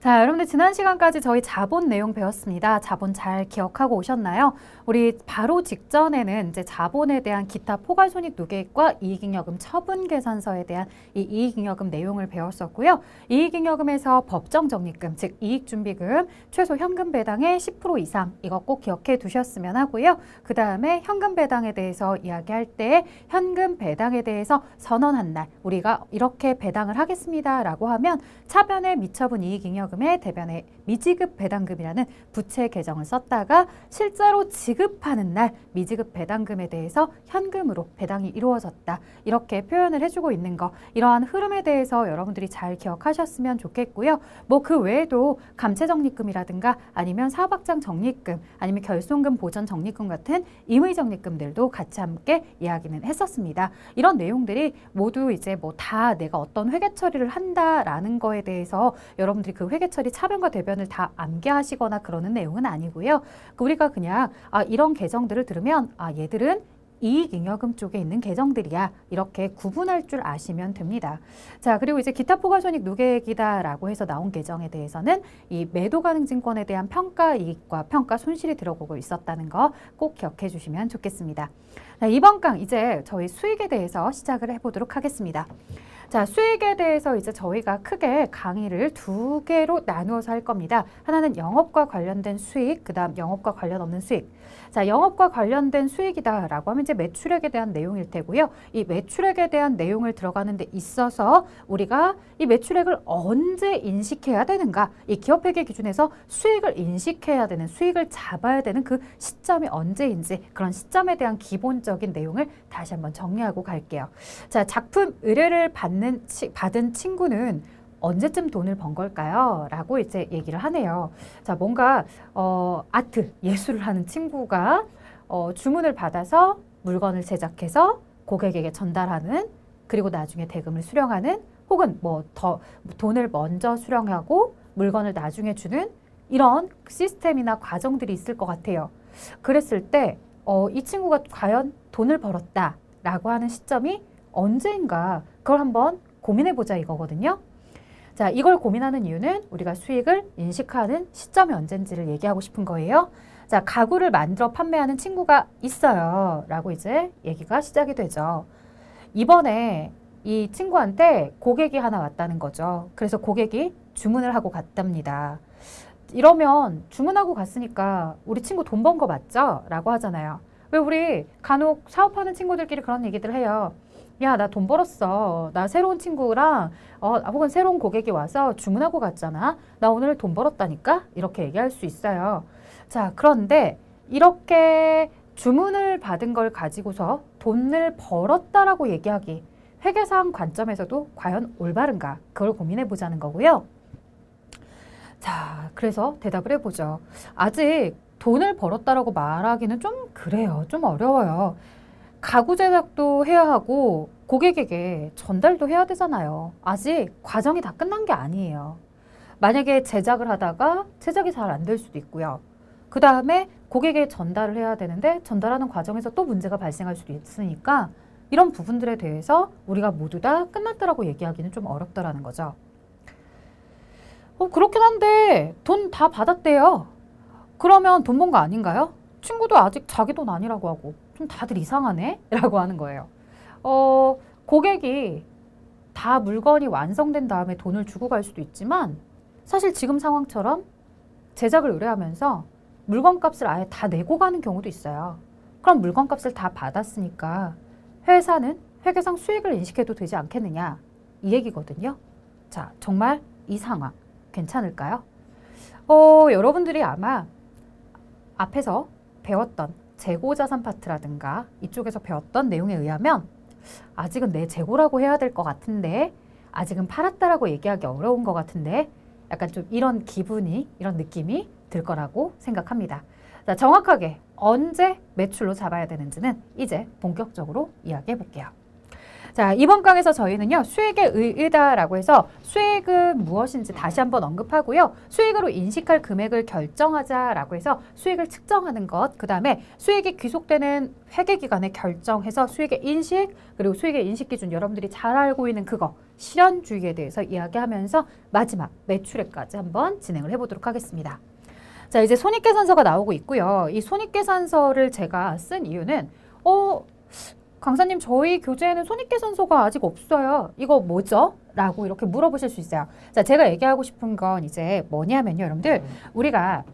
자, 여러분들 지난 시간까지 저희 자본 내용 배웠습니다. 자본 잘 기억하고 오셨나요? 우리 바로 직전에는 이제 자본에 대한 기타 포괄손익 누계액과 이익잉여금 처분 계산서에 대한 이 이익잉여금 내용을 배웠었고요. 이익잉여금에서 법정 적립금, 즉 이익준비금, 최소 현금 배당의 10% 이상 이거 꼭 기억해 두셨으면 하고요. 그 다음에 현금 배당에 대해서 이야기할 때 현금 배당에 대해서 선언한 날 우리가 이렇게 배당을 하겠습니다라고 하면 차변에 미처분 이익잉여금의 대변에 미지급 배당금이라는 부채 계정을 썼다가 실제로 지급하는 날 미지급 배당금에 대해서 현금으로 배당이 이루어졌다. 이렇게 표현을 해주고 있는 거 이러한 흐름에 대해서 여러분들이 잘 기억하셨으면 좋겠고요. 뭐 그 외에도 감채적립금이라든가 아니면 사업확장 적립금 아니면 결손금 보전 적립금 같은 임의 적립금들도 같이 함께 이야기는 했었습니다. 이런 내용들이 모두 이제 뭐 다 내가 어떤 회계 처리를 한다라는 거에 대해서 여러분들이 그 회계 처리 차변과 대변을 다 암기하시거나 그러는 내용은 아니고요. 우리가 그냥 이런 계정들을 들으면 얘들은 이익잉여금 쪽에 있는 계정들이야 이렇게 구분할 줄 아시면 됩니다. 자, 그리고 이제 기타 포괄손익 누계액이다라고 해서 나온 계정에 대해서는 이 매도 가능 증권에 대한 평가 이익과 평가 손실이 들어가고 있었다는 거 꼭 기억해 주시면 좋겠습니다. 자, 이번 강 이제 저희 수익에 대해서 시작을 해보도록 하겠습니다. 자, 수익에 대해서 이제 저희가 크게 강의를 두 개로 나누어서 할 겁니다. 하나는 영업과 관련된 수익, 그 다음 영업과 관련 없는 수익. 자, 영업과 관련된 수익이다라고 하면 이제 매출액에 대한 내용일 테고요. 이 매출액에 대한 내용을 들어가는 데 있어서 우리가 이 매출액을 언제 인식해야 되는가? 이 기업회계 기준에서 수익을 인식해야 되는, 수익을 잡아야 되는 그 시점이 언제인지 그런 시점에 대한 기본적인 내용을 다시 한번 정리하고 갈게요. 자, 작품 의뢰를 받은 친구는 언제쯤 돈을 번 걸까요? 라고 이제 얘기를 하네요. 자, 뭔가 아트, 예술을 하는 친구가 주문을 받아서 물건을 제작해서 고객에게 전달하는, 그리고 나중에 대금을 수령하는, 혹은 뭐 더 돈을 먼저 수령하고 물건을 나중에 주는 이런 시스템이나 과정들이 있을 것 같아요. 그랬을 때 이 친구가 과연 돈을 벌었다라고 하는 시점이 언제인가 그걸 한번 고민해보자 이거거든요. 자, 이걸 고민하는 이유는 우리가 수익을 인식하는 시점이 언젠지를 얘기하고 싶은 거예요. 자, 가구를 만들어 판매하는 친구가 있어요. 라고 이제 얘기가 시작이 되죠. 이번에 이 친구한테 고객이 하나 왔다는 거죠. 그래서 고객이 주문을 하고 갔답니다. 이러면 주문하고 갔으니까 우리 친구 돈 번 거 맞죠? 라고 하잖아요. 왜 우리 간혹 사업하는 친구들끼리 그런 얘기들 해요. 야, 나 돈 벌었어. 나 새로운 친구랑 혹은 새로운 고객이 와서 주문하고 갔잖아. 나 오늘 돈 벌었다니까? 이렇게 얘기할 수 있어요. 자, 그런데 이렇게 주문을 받은 걸 가지고서 돈을 벌었다라고 얘기하기 회계상 관점에서도 과연 올바른가? 그걸 고민해 보자는 거고요. 자, 그래서 대답을 해보죠. 아직 돈을 벌었다라고 말하기는 좀 그래요. 좀 어려워요. 가구 제작도 해야 하고 고객에게 전달도 해야 되잖아요. 아직 과정이 다 끝난 게 아니에요. 만약에 제작을 하다가 제작이 잘 안 될 수도 있고요. 그 다음에 고객에게 전달을 해야 되는데 전달하는 과정에서 또 문제가 발생할 수도 있으니까 이런 부분들에 대해서 우리가 모두 다 끝났다라고 얘기하기는 좀 어렵다라는 거죠. 그렇긴 한데 돈 다 받았대요. 그러면 돈 번 거 아닌가요? 친구도 아직 자기 돈 아니라고 하고 좀 다들 이상하네? 라고 하는 거예요. 고객이 다 물건이 완성된 다음에 돈을 주고 갈 수도 있지만 사실 지금 상황처럼 제작을 의뢰하면서 물건값을 아예 다 내고 가는 경우도 있어요. 그럼 물건값을 다 받았으니까 회사는 회계상 수익을 인식해도 되지 않겠느냐 이 얘기거든요. 자, 정말 이 상황 괜찮을까요? 여러분들이 아마 앞에서 배웠던 재고자산 파트라든가 이쪽에서 배웠던 내용에 의하면 아직은 내 재고라고 해야 될 것 같은데 아직은 팔았다라고 얘기하기 어려운 것 같은데 약간 좀 이런 기분이 이런 느낌이 들 거라고 생각합니다. 자, 정확하게 언제 매출로 잡아야 되는지는 이제 본격적으로 이야기해 볼게요. 자, 이번 강에서 저희는요, 수익의 의의다라고 해서 수익은 무엇인지 다시 한번 언급하고요. 수익으로 인식할 금액을 결정하자라고 해서 수익을 측정하는 것, 그 다음에 수익이 귀속되는 회계기간에 결정해서 수익의 인식, 그리고 수익의 인식 기준 여러분들이 잘 알고 있는 그거 실현주의에 대해서 이야기하면서 마지막 매출액까지 한번 진행을 해보도록 하겠습니다. 자, 이제 손익계산서가 나오고 있고요. 이 손익계산서를 제가 쓴 이유는 강사님 저희 교재에는 손익계산서가 아직 없어요. 이거 뭐죠? 라고 이렇게 물어보실 수 있어요. 자, 제가 얘기하고 싶은 건 이제 뭐냐면요. 여러분들 우리가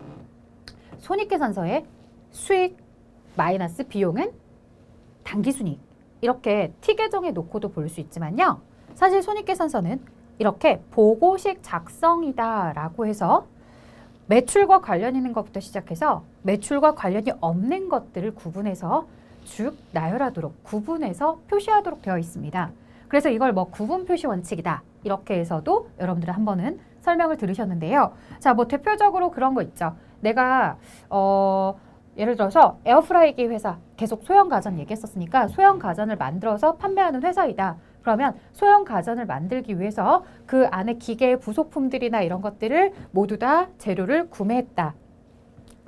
손익계산서에 수익 마이너스 비용은 당기순이익 이렇게 T 계정에 놓고도 볼 수 있지만요. 사실 손익계산서는 이렇게 보고식 작성이다 라고 해서 매출과 관련 있는 것부터 시작해서 매출과 관련이 없는 것들을 구분해서 쭉 나열하도록 구분해서 표시하도록 되어 있습니다. 그래서 이걸 뭐 구분 표시 원칙이다 이렇게 해서도 여러분들은 한 번은 설명을 들으셨는데요. 자, 뭐 대표적으로 그런 거 있죠. 내가 예를 들어서 에어프라이기 회사 계속 소형 가전 얘기했었으니까 소형 가전을 만들어서 판매하는 회사이다. 그러면 소형 가전을 만들기 위해서 그 안에 기계의 부속품들이나 이런 것들을 모두 다 재료를 구매했다.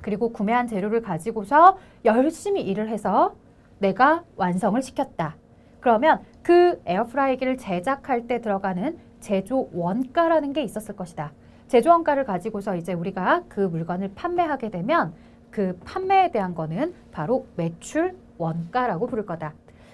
그리고 구매한 재료를 가지고서 열심히 일을 해서 내가 완성을 시켰다. 그러면 그 에어프라이기를 제작할 때 들어가는 제조 원가라는 게 있었을 것이다. 제조 원가를 가지고서 이제 우리가 그 물건을 판매하게 되면 그 판매에 대한 거는 바로 매출 원가라고 부를 거다.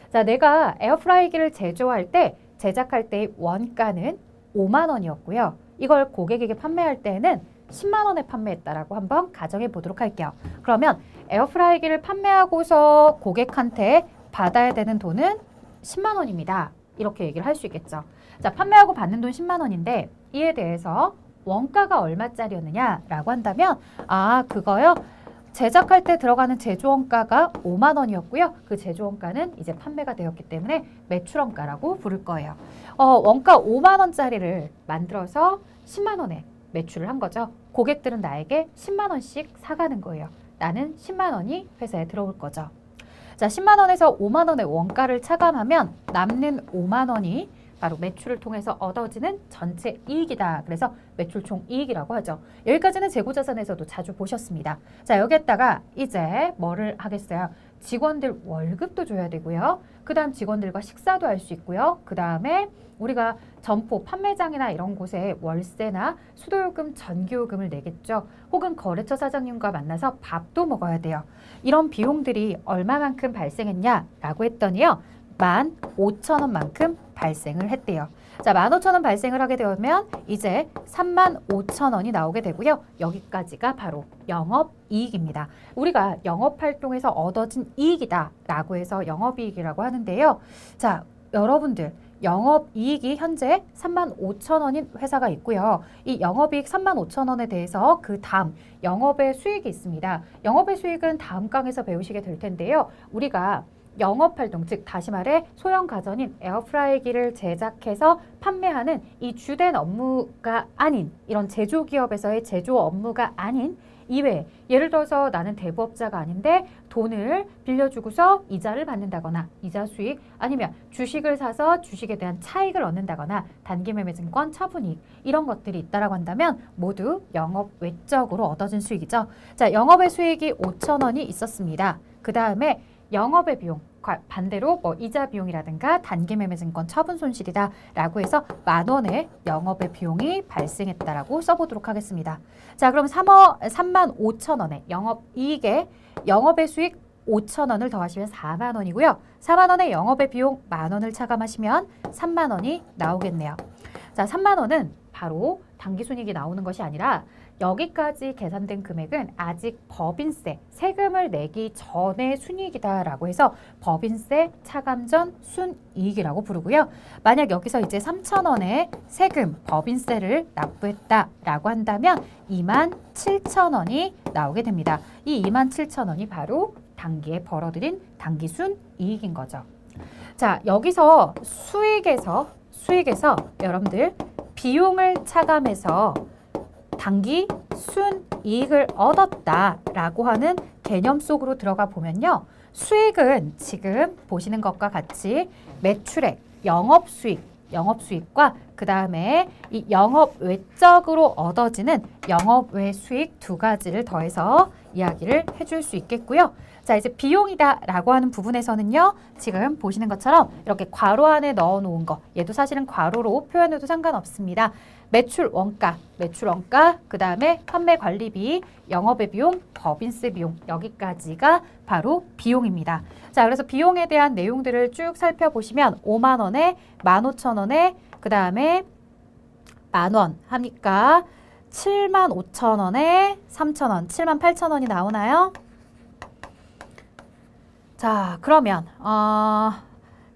자, 내가 에어프라이기를 제조할 때 제작할 때의 원가는 5만 원이었고요. 이걸 고객에게 판매할 때는 10만 원에 판매했다라고 한번 가정해 보도록 할게요. 그러면 에어프라이기를 판매하고서 고객한테 받아야 되는 돈은 10만 원입니다. 이렇게 얘기를 할 수 있겠죠. 자, 판매하고 받는 돈 10만 원인데 이에 대해서 원가가 얼마짜리였느냐라고 한다면 그거요. 제작할 때 들어가는 제조원가가 5만 원이었고요. 그 제조원가는 이제 판매가 되었기 때문에 매출원가라고 부를 거예요. 원가 5만 원짜리를 만들어서 10만 원에 매출을 한 거죠. 고객들은 나에게 10만 원씩 사가는 거예요. 나는 10만 원이 회사에 들어올 거죠. 자, 10만 원에서 5만 원의 원가를 차감하면 남는 5만 원이 바로 매출을 통해서 얻어지는 전체 이익이다. 그래서 매출 총 이익이라고 하죠. 여기까지는 재고자산에서도 자주 보셨습니다. 자, 여기에다가 이제 뭐를 하겠어요? 직원들 월급도 줘야 되고요. 그 다음 직원들과 식사도 할 수 있고요. 그 다음에 우리가 점포, 판매장이나 이런 곳에 월세나 수도요금, 전기요금을 내겠죠. 혹은 거래처 사장님과 만나서 밥도 먹어야 돼요. 이런 비용들이 얼마만큼 발생했냐라고 했더니요. 15,000원만큼 발생을 했대요. 자, 15,000원 발생을 하게 되면 이제 35,000원이 나오게 되고요. 여기까지가 바로 영업이익입니다. 우리가 영업활동에서 얻어진 이익이다 라고 해서 영업이익이라고 하는데요. 자, 여러분들 영업이익이 현재 35,000원인 회사가 있고요. 이 영업이익 35,000원에 대해서 그 다음 영업의 수익이 있습니다. 영업의 수익은 다음 강에서 배우시게 될 텐데요. 우리가 영업활동, 즉 다시 말해 소형 가전인 에어프라이기를 제작해서 판매하는 이 주된 업무가 아닌 이런 제조기업에서의 제조 업무가 아닌 이외에 예를 들어서 나는 대부업자가 아닌데 돈을 빌려주고서 이자를 받는다거나 이자 수익 아니면 주식을 사서 주식에 대한 차익을 얻는다거나 단기매매증권 처분이익 이런 것들이 있다라고 한다면 모두 영업 외적으로 얻어진 수익이죠. 자, 영업의 수익이 5,000원이 있었습니다. 그 다음에 영업의 비용, 반대로 뭐 이자 비용이라든가 단기매매증권 처분 손실이다 라고 해서 10,000원의 영업의 비용이 발생했다라고 써보도록 하겠습니다. 자, 그럼 35,000원의 영업이익에 영업의 수익 5,000원을 더하시면 4만 원이고요. 4만 원의 영업의 비용 10,000원을 차감하시면 3만 원이 나오겠네요. 자, 3만 원은 바로 당기순이익이 나오는 것이 아니라 여기까지 계산된 금액은 아직 법인세, 세금을 내기 전의 순이익이다라고 해서 법인세 차감 전 순이익이라고 부르고요. 만약 여기서 이제 3,000원의 세금, 법인세를 납부했다라고 한다면 27,000원이 나오게 됩니다. 이 27,000원이 바로 단기에 벌어들인 단기 순이익인 거죠. 자, 여기서 수익에서 여러분들 비용을 차감해서 단기 순이익을 얻었다라고 하는 개념 속으로 들어가 보면요. 수익은 지금 보시는 것과 같이 매출액, 영업수익과 그 다음에 이 영업 외적으로 얻어지는 영업 외 수익 두 가지를 더해서 이야기를 해줄 수 있겠고요. 자, 이제 비용이다 라고 하는 부분에서는요. 지금 보시는 것처럼 이렇게 괄호 안에 넣어 놓은 거, 얘도 사실은 괄호로 표현해도 상관없습니다. 매출 원가, 그 다음에 판매 관리비, 영업의 비용, 법인세 비용, 여기까지가 바로 비용입니다. 자, 그래서 비용에 대한 내용들을 쭉 살펴보시면 5만 원에 15,000원에 그 다음에 만원 하니까 75,000원에 3,000원, 78,000원이 나오나요? 자, 그러면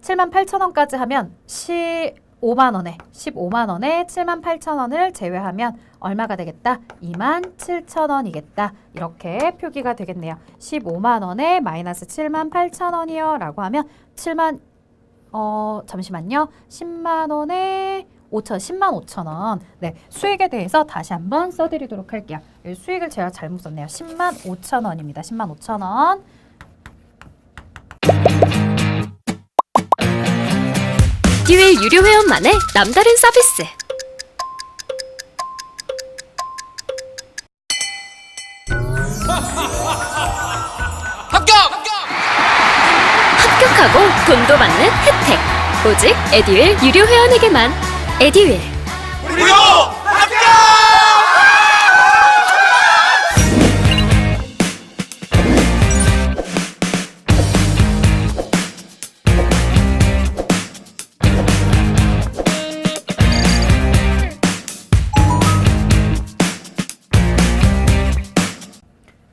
78,000원까지 하면 15만 원에 78,000원을 제외하면 얼마가 되겠다? 27,000원이겠다. 이렇게 표기가 되겠네요. 15만 원에 마이너스 78,000원이요 라고 하면 10만 원에 10만 5천 원. 네, 수익에 대해서 다시 한번 써드리도록 할게요. 수익을 제가 잘못 썼네요. 10만 5천 원입니다. 10만 5천 원. 에듀윌 유료 회원만의 남다른 서비스. 합격하고 돈도 받는 혜택. 오직 에듀윌 유료 회원에게만. 에듀윌. 무료 합격!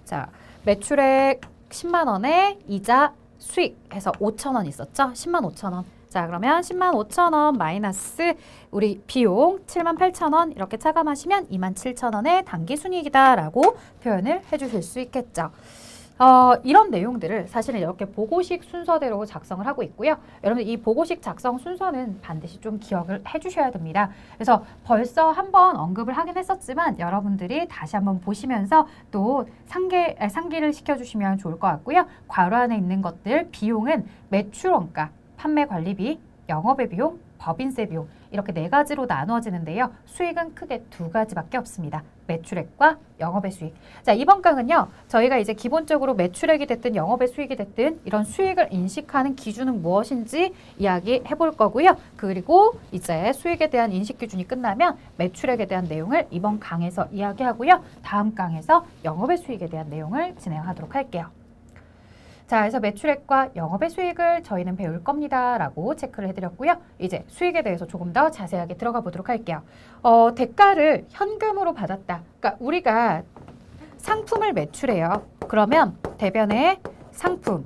자, 매출액 10만 원에 이자 수익 해서 5천 원 있었죠? 10만 5천 원. 자, 그러면 10만 5천 원 마이너스 우리 비용 7만 8천 원 이렇게 차감하시면 2만 7천 원의 당기순이익이다라고 표현을 해주실 수 있겠죠. 이런 내용들을 사실은 이렇게 보고식 순서대로 작성을 하고 있고요. 여러분 이 보고식 작성 순서는 반드시 좀 기억을 해주셔야 됩니다. 그래서 벌써 한번 언급을 하긴 했었지만 여러분들이 다시 한번 보시면서 또 상기를 시켜주시면 좋을 것 같고요. 괄호 안에 있는 것들 비용은 매출 원가, 판매 관리비, 영업의 비용, 법인세 비용 이렇게 네 가지로 나누어지는데요. 수익은 크게 두 가지밖에 없습니다. 매출액과 영업의 수익. 자, 이번 강은요. 저희가 이제 기본적으로 매출액이 됐든 영업의 수익이 됐든 이런 수익을 인식하는 기준은 무엇인지 이야기해 볼 거고요. 그리고 이제 수익에 대한 인식 기준이 끝나면 매출액에 대한 내용을 이번 강에서 이야기하고요. 다음 강에서 영업의 수익에 대한 내용을 진행하도록 할게요. 자, 그래서 매출액과 영업의 수익을 저희는 배울 겁니다 라고 체크를 해드렸고요. 이제 수익에 대해서 조금 더 자세하게 들어가 보도록 할게요. 대가를 현금으로 받았다. 그러니까 우리가 상품을 매출해요. 그러면 대변에 상품.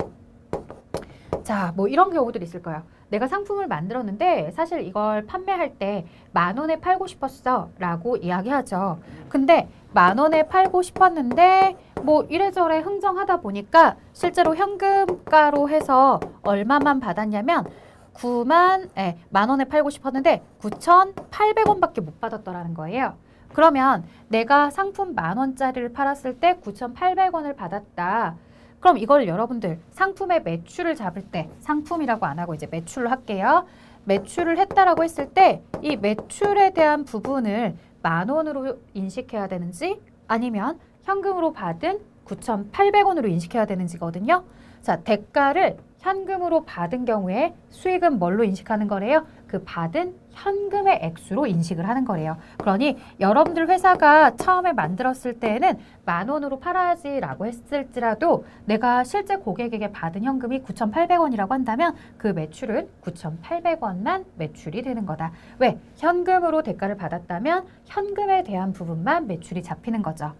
자, 뭐 이런 경우들이 있을 거예요. 내가 상품을 만들었는데 사실 이걸 판매할 때 10,000원에 팔고 싶었어 라고 이야기하죠. 근데 10,000원에 팔고 싶었는데 뭐 이래저래 흥정하다 보니까 실제로 현금가로 해서 얼마만 받았냐면 10,000원에 팔고 싶었는데 9,800원밖에 못 받았더라는 거예요. 그러면 내가 상품 10,000원짜리를 팔았을 때 9,800원을 받았다. 그럼 이걸 여러분들 상품의 매출을 잡을 때 상품이라고 안 하고 이제 매출로 할게요. 매출을 했다라고 했을 때 이 매출에 대한 부분을 10,000원으로 인식해야 되는지 아니면 현금으로 받은 9,800원으로 인식해야 되는지거든요. 자, 대가를 현금으로 받은 경우에 수익은 뭘로 인식하는 거래요? 그 받은 현금의 액수로 인식을 하는 거래요. 그러니 여러분들 회사가 처음에 만들었을 때에는 10,000원으로 팔아야지 라고 했을지라도 내가 실제 고객에게 받은 현금이 9,800원이라고 한다면 그 매출은 9,800원만 매출이 되는 거다. 왜? 현금으로 대가를 받았다면 현금에 대한 부분만 매출이 잡히는 거죠.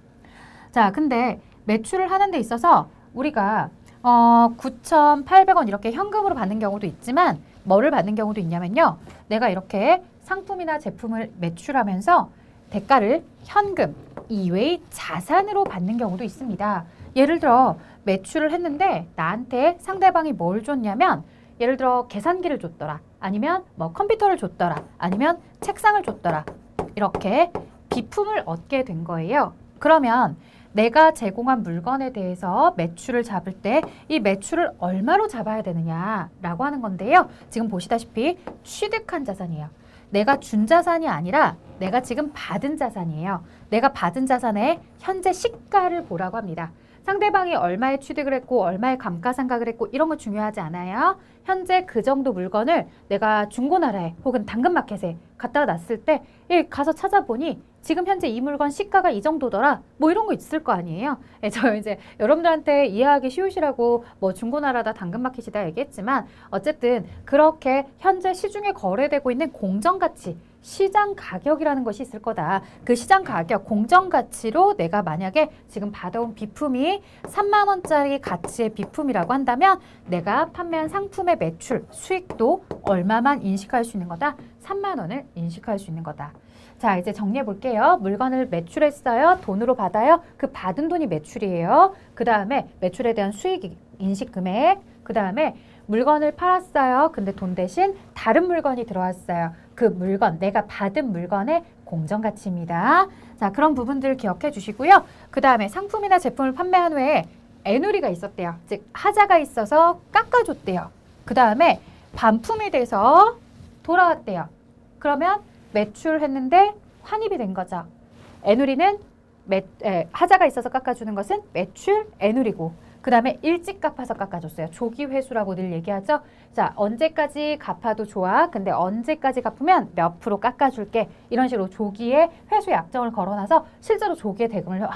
자, 근데 매출을 하는 데 있어서 우리가 9,800원 이렇게 현금으로 받는 경우도 있지만 뭐를 받는 경우도 있냐면요. 내가 이렇게 상품이나 제품을 매출하면서 대가를 현금 이외의 자산으로 받는 경우도 있습니다. 예를 들어 매출을 했는데 나한테 상대방이 뭘 줬냐면 예를 들어 계산기를 줬더라. 아니면 뭐 컴퓨터를 줬더라. 아니면 책상을 줬더라. 이렇게 비품을 얻게 된 거예요. 그러면 내가 제공한 물건에 대해서 매출을 잡을 때 이 매출을 얼마로 잡아야 되느냐라고 하는 건데요. 지금 보시다시피 취득한 자산이에요. 내가 준 자산이 아니라 내가 지금 받은 자산이에요. 내가 받은 자산의 현재 시가를 보라고 합니다. 상대방이 얼마에 취득을 했고 얼마에 감가상각을 했고 이런 거 중요하지 않아요. 현재 그 정도 물건을 내가 중고나라에 혹은 당근마켓에 갖다 놨을 때 가서 찾아보니 지금 현재 이 물건 시가가 이 정도더라. 뭐 이런 거 있을 거 아니에요. 저 이제 여러분들한테 이해하기 쉬우시라고 뭐 중고나라다 당근마켓이다 얘기했지만 어쨌든 그렇게 현재 시중에 거래되고 있는 공정가치 시장 가격이라는 것이 있을 거다. 그 시장 가격, 공정 가치로 내가 만약에 지금 받아온 비품이 3만 원짜리 가치의 비품이라고 한다면 내가 판매한 상품의 매출, 수익도 얼마만 인식할 수 있는 거다? 3만 원을 인식할 수 있는 거다. 자, 이제 정리해 볼게요. 물건을 매출했어요. 돈으로 받아요. 그 받은 돈이 매출이에요. 그 다음에 매출에 대한 수익 인식 금액. 그 다음에 물건을 팔았어요. 근데 돈 대신 다른 물건이 들어왔어요. 그 물건, 내가 받은 물건의 공정가치입니다. 자, 그런 부분들 기억해 주시고요. 그 다음에 상품이나 제품을 판매한 후에 애누리가 있었대요. 즉, 하자가 있어서 깎아줬대요. 그 다음에 반품이 돼서 돌아왔대요. 그러면 매출했는데 환입이 된 거죠. 애누리는 하자가 있어서 깎아주는 것은 매출 애누리고 그 다음에 일찍 갚아서 깎아줬어요. 조기 회수라고 늘 얘기하죠. 자, 언제까지 갚아도 좋아. 근데 언제까지 갚으면 몇 프로 깎아줄게. 이런 식으로 조기에 회수 약정을 걸어놔서 실제로 조기에 대금을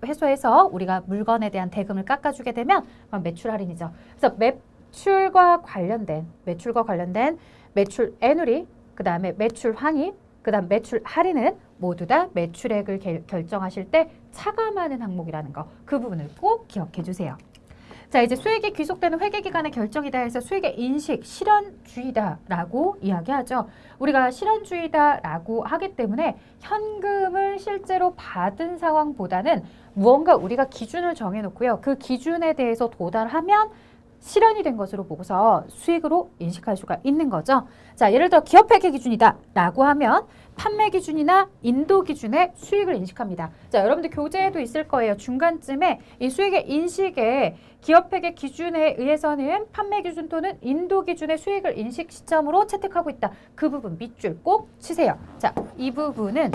회수해서 우리가 물건에 대한 대금을 깎아주게 되면 매출 할인이죠. 그래서 매출과 관련된 매출 애누리, 그 다음에 매출 환입, 그 다음 매출 할인은 모두 다 매출액을 결정하실 때 차감하는 항목이라는 거. 그 부분을 꼭 기억해 주세요. 자, 이제 수익이 귀속되는 회계기간의 결정이다 해서 수익의 인식, 실현주의다라고 이야기하죠. 우리가 실현주의다라고 하기 때문에 현금을 실제로 받은 상황보다는 무언가 우리가 기준을 정해놓고요. 그 기준에 대해서 도달하면 실현이 된 것으로 보고서 수익으로 인식할 수가 있는 거죠. 자, 예를 들어 기업회계 기준이다 라고 하면 판매 기준이나 인도 기준의 수익을 인식합니다. 자, 여러분들 교재에도 있을 거예요. 중간쯤에 이 수익의 인식에 기업회계 기준에 의해서는 판매 기준 또는 인도 기준의 수익을 인식 시점으로 채택하고 있다. 그 부분 밑줄 꼭 치세요. 자, 이 부분은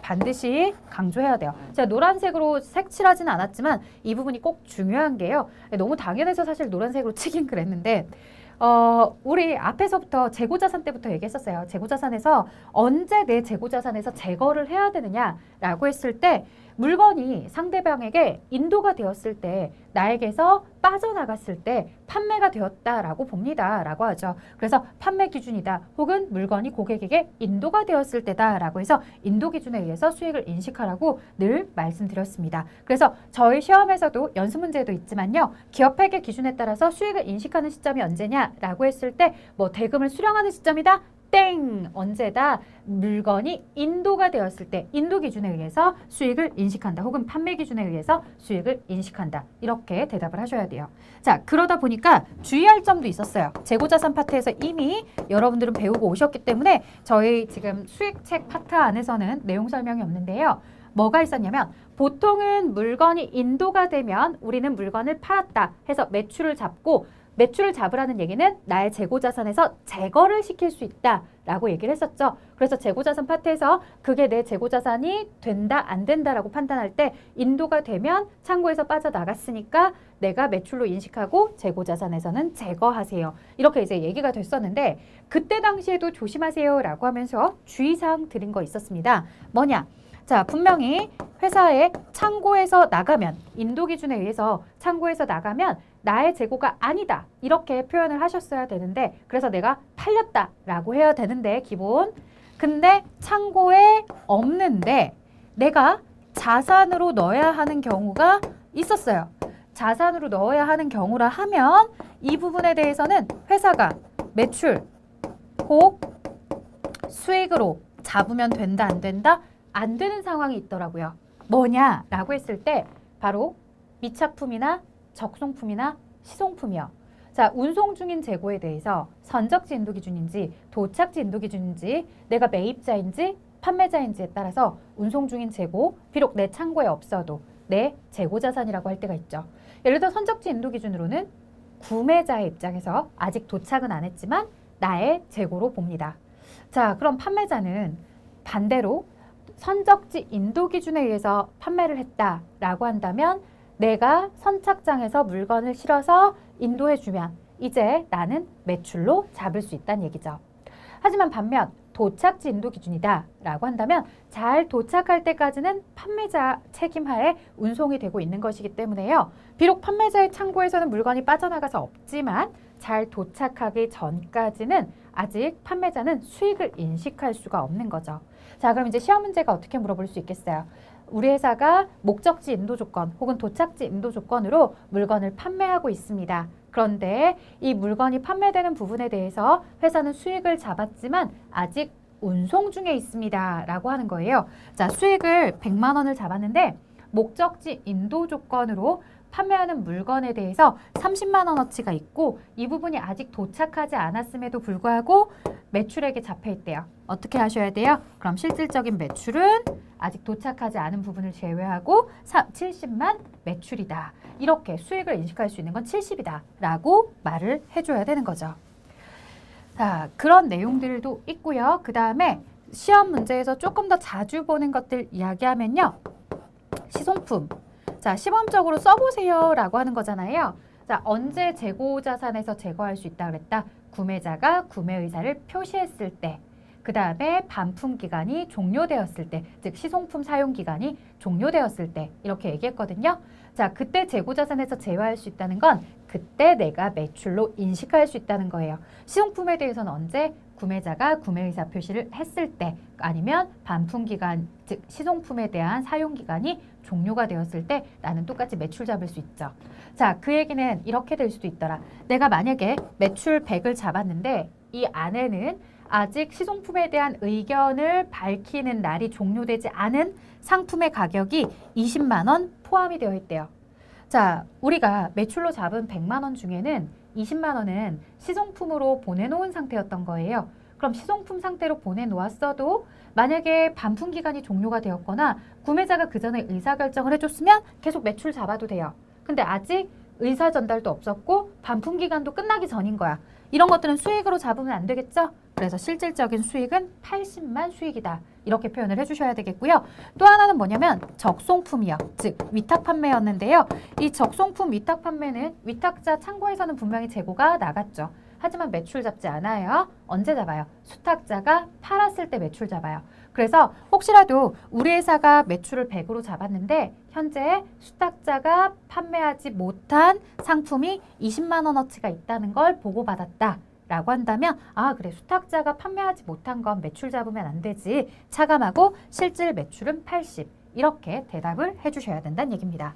반드시 강조해야 돼요. 제가 노란색으로 색칠하지는 않았지만 이 부분이 꼭 중요한 게요. 너무 당연해서 사실 노란색으로 치긴 그랬는데 우리 앞에서부터 재고자산 때부터 얘기했었어요. 재고자산에서 언제 내 재고자산에서 제거를 해야 되느냐라고 했을 때 물건이 상대방에게 인도가 되었을 때 나에게서 빠져나갔을 때 판매가 되었다라고 봅니다. 라고 하죠. 그래서 판매 기준이다 혹은 물건이 고객에게 인도가 되었을 때다라고 해서 인도 기준에 의해서 수익을 인식하라고 늘 말씀드렸습니다. 그래서 저희 시험에서도 연습 문제도 있지만요. 기업회계 기준에 따라서 수익을 인식하는 시점이 언제냐라고 했을 때 뭐 대금을 수령하는 시점이다. 땡! 언제다? 물건이 인도가 되었을 때 인도 기준에 의해서 수익을 인식한다. 혹은 판매 기준에 의해서 수익을 인식한다. 이렇게 대답을 하셔야 돼요. 자, 그러다 보니까 주의할 점도 있었어요. 재고자산 파트에서 이미 여러분들은 배우고 오셨기 때문에 저희 지금 수익책 파트 안에서는 내용 설명이 없는데요. 뭐가 있었냐면 보통은 물건이 인도가 되면 우리는 물건을 팔았다 해서 매출을 잡고 매출을 잡으라는 얘기는 나의 재고자산에서 제거를 시킬 수 있다라고 얘기를 했었죠. 그래서 재고자산 파트에서 그게 내 재고자산이 된다 안 된다라고 판단할 때 인도가 되면 창고에서 빠져나갔으니까 내가 매출로 인식하고 재고자산에서는 제거하세요. 이렇게 이제 얘기가 됐었는데 그때 당시에도 조심하세요라고 하면서 주의사항 드린 거 있었습니다. 뭐냐? 자, 분명히 회사의 창고에서 나가면 인도 기준에 의해서 창고에서 나가면 나의 재고가 아니다 이렇게 표현을 하셨어야 되는데 그래서 내가 팔렸다라고 해야 되는데 기본 근데 창고에 없는데 내가 자산으로 넣어야 하는 경우가 있었어요. 자산으로 넣어야 하는 경우라 하면 이 부분에 대해서는 회사가 매출 혹 수익으로 잡으면 된다 안 된다? 안 되는 상황이 있더라고요. 뭐냐라고 했을 때 바로 미착품이나 적송품이나 시송품이요. 자, 운송 중인 재고에 대해서 선적지 인도 기준인지 도착지 인도 기준인지 내가 매입자인지 판매자인지에 따라서 운송 중인 재고 비록 내 창고에 없어도 내 재고 자산이라고 할 때가 있죠. 예를 들어 선적지 인도 기준으로는 구매자의 입장에서 아직 도착은 안 했지만 나의 재고로 봅니다. 자, 그럼 판매자는 반대로 선적지 인도 기준에 의해서 판매를 했다라고 한다면 내가 선착장에서 물건을 실어서 인도해주면 이제 나는 매출로 잡을 수 있다는 얘기죠. 하지만 반면 도착지 인도 기준이다 라고 한다면 잘 도착할 때까지는 판매자 책임하에 운송이 되고 있는 것이기 때문에요. 비록 판매자의 창고에서는 물건이 빠져나가서 없지만 잘 도착하기 전까지는 아직 판매자는 수익을 인식할 수가 없는 거죠. 자, 그럼 이제 시험 문제가 어떻게 물어볼 수 있겠어요? 우리 회사가 목적지 인도 조건 혹은 도착지 인도 조건으로 물건을 판매하고 있습니다. 그런데 이 물건이 판매되는 부분에 대해서 회사는 수익을 잡았지만 아직 운송 중에 있습니다 라고 하는 거예요. 자, 수익을 100만 원을 잡았는데 목적지 인도 조건으로 판매하는 물건에 대해서 30만 원어치가 있고 이 부분이 아직 도착하지 않았음에도 불구하고 매출액에 잡혀 있대요. 어떻게 하셔야 돼요? 그럼 실질적인 매출은 아직 도착하지 않은 부분을 제외하고 70만 매출이다. 이렇게 수익을 인식할 수 있는 건 70이다 라고 말을 해줘야 되는 거죠. 자, 그런 내용들도 있고요. 그 다음에 시험 문제에서 조금 더 자주 보는 것들 이야기하면요. 시송품. 자, 시범적으로 써보세요 라고 하는 거잖아요. 자, 언제 재고 자산에서 제거할 수 있다 그랬다? 구매자가 구매 의사를 표시했을 때, 그 다음에 반품 기간이 종료되었을 때, 즉 시송품 사용 기간이 종료되었을 때 이렇게 얘기했거든요. 자, 그때 재고 자산에서 제외할 수 있다는 건 그때 내가 매출로 인식할 수 있다는 거예요. 시송품에 대해서는 언제? 구매자가 구매 의사 표시를 했을 때, 아니면 반품 기간, 즉 시송품에 대한 사용 기간이 종료가 되었을 때 나는 똑같이 매출 잡을 수 있죠. 자, 그 얘기는 이렇게 될 수도 있더라. 내가 만약에 매출 100을 잡았는데 이 안에는 아직 시송품에 대한 의견을 밝히는 날이 종료되지 않은 상품의 가격이 20만 원 포함이 되어 있대요. 자, 우리가 매출로 잡은 100만 원 중에는 20만 원은 시송품으로 보내놓은 상태였던 거예요. 그럼 시송품 상태로 보내놓았어도 만약에 반품 기간이 종료가 되었거나 구매자가 그 전에 의사결정을 해줬으면 계속 매출 잡아도 돼요. 근데 아직 의사 전달도 없었고 반품 기간도 끝나기 전인 거야. 이런 것들은 수익으로 잡으면 안 되겠죠? 그래서 실질적인 수익은 80만 수익이다. 이렇게 표현을 해주셔야 되겠고요. 또 하나는 뭐냐면 적송품이요. 즉 위탁 판매였는데요. 이 적송품 위탁 판매는 위탁자 창고에서는 분명히 재고가 나갔죠. 하지만 매출 잡지 않아요. 언제 잡아요? 수탁자가 팔았을 때 매출 잡아요. 그래서 혹시라도 우리 회사가 매출을 100으로 잡았는데 현재 수탁자가 판매하지 못한 상품이 20만 원어치가 있다는 걸 보고받았다 라고 한다면 아, 그래, 수탁자가 판매하지 못한 건 매출 잡으면 안 되지. 차감하고 실질 매출은 80. 이렇게 대답을 해주셔야 된다는 얘기입니다.